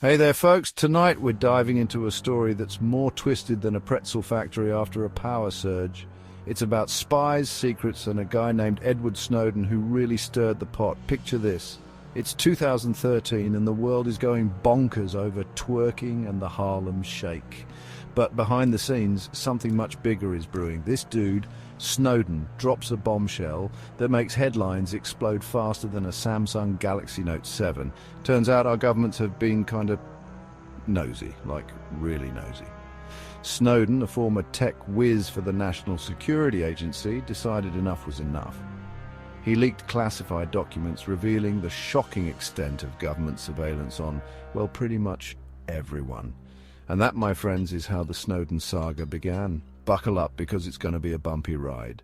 Hey there folks, tonight we're diving into a story that's more twisted than a pretzel factory after a power surge. It's about spies, secrets, and a guy named Edward Snowden who really stirred the pot. Picture this. It's 2013 and the world is going bonkers over twerking and the Harlem Shake. But behind the scenes, something much bigger is brewing. This dude, Snowden, drops a bombshell that makes headlines explode faster than a Samsung Galaxy Note 7. Turns out our governments have been kind of nosy, like really nosy. Snowden, a former tech whiz for the National Security Agency, decided enough was enough. He leaked classified documents revealing the shocking extent of government surveillance on, well, pretty much everyone. And that, my friends, is how the Snowden Saga began. Buckle up, because it's going to be a bumpy ride.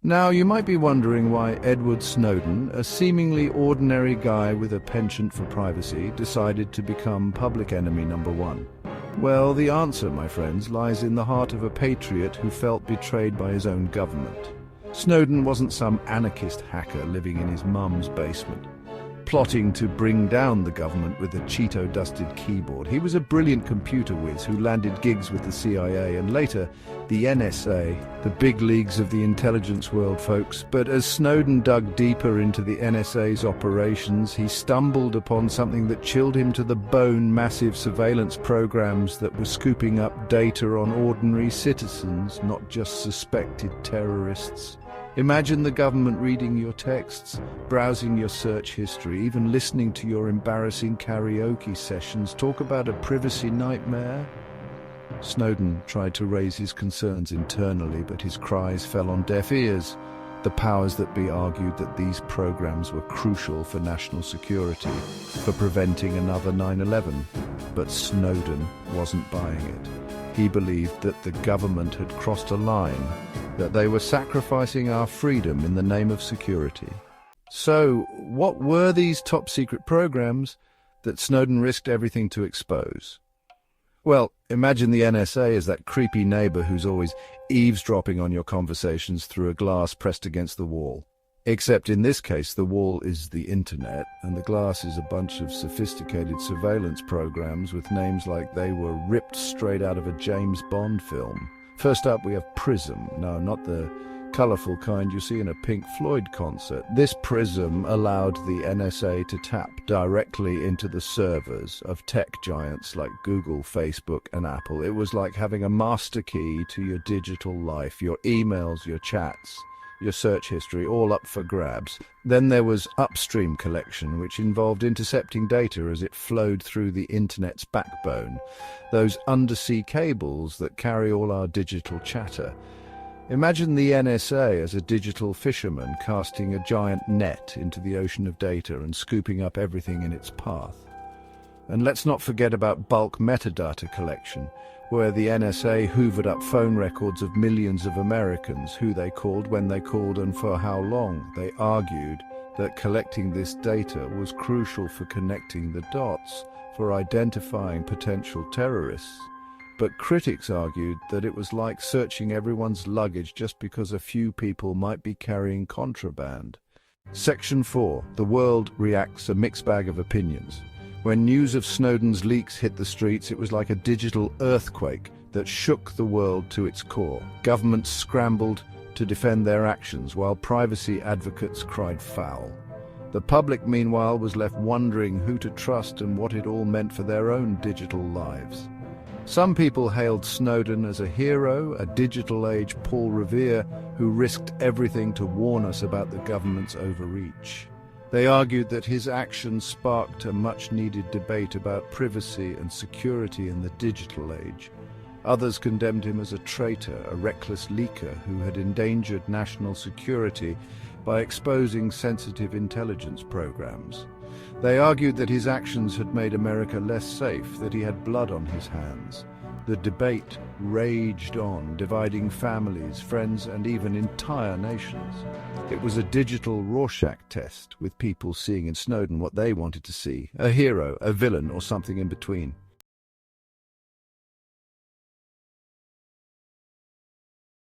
Now, you might be wondering why Edward Snowden, a seemingly ordinary guy with a penchant for privacy, decided to become public enemy number one. Well, the answer, my friends, lies in the heart of a patriot who felt betrayed by his own government. Snowden wasn't some anarchist hacker living in his mum's basement, plotting to bring down the government with a Cheeto-dusted keyboard. He was a brilliant computer whiz who landed gigs with the CIA and later the NSA, the big leagues of the intelligence world, folks. But as Snowden dug deeper into the NSA's operations, he stumbled upon something that chilled him to the bone: massive surveillance programs that were scooping up data on ordinary citizens, not just suspected terrorists. Imagine the government reading your texts, browsing your search history, even listening to your embarrassing karaoke sessions. Talk about a privacy nightmare. Snowden tried to raise his concerns internally, but his cries fell on deaf ears. The powers that be argued that these programs were crucial for national security, for preventing another 9/11. But Snowden wasn't buying it. He believed that the government had crossed a line, that they were sacrificing our freedom in the name of security. So, what were these top-secret programs that Snowden risked everything to expose? Well, imagine the NSA as that creepy neighbor who's always eavesdropping on your conversations through a glass pressed against the wall. Except in this case, the wall is the internet, and the glass is a bunch of sophisticated surveillance programs with names like they were ripped straight out of a James Bond film. First up, we have Prism. No, not the colourful kind you see in a Pink Floyd concert. This Prism allowed the NSA to tap directly into the servers of tech giants like Google, Facebook, and Apple. It was like having a master key to your digital life, your emails, your chats, your search history, all up for grabs. Then there was Upstream Collection, which involved intercepting data as it flowed through the internet's backbone, those undersea cables that carry all our digital chatter. Imagine the NSA as a digital fisherman casting a giant net into the ocean of data and scooping up everything in its path. And let's not forget about bulk metadata collection, where the NSA hoovered up phone records of millions of Americans, who they called, when they called, and for how long. They argued that collecting this data was crucial for connecting the dots, for identifying potential terrorists. But critics argued that it was like searching everyone's luggage just because a few people might be carrying contraband. Section 4. The world reacts, a mixed bag of opinions. When news of Snowden's leaks hit the streets, it was like a digital earthquake that shook the world to its core. Governments scrambled to defend their actions, while privacy advocates cried foul. The public, meanwhile, was left wondering who to trust and what it all meant for their own digital lives. Some people hailed Snowden as a hero, a digital-age Paul Revere who risked everything to warn us about the government's overreach. They argued that his actions sparked a much-needed debate about privacy and security in the digital age. Others condemned him as a traitor, a reckless leaker who had endangered national security by exposing sensitive intelligence programs. They argued that his actions had made America less safe, that he had blood on his hands. The debate raged on, dividing families, friends, and even entire nations. It was a digital Rorschach test, with people seeing in Snowden what they wanted to see: a hero, a villain, or something in between.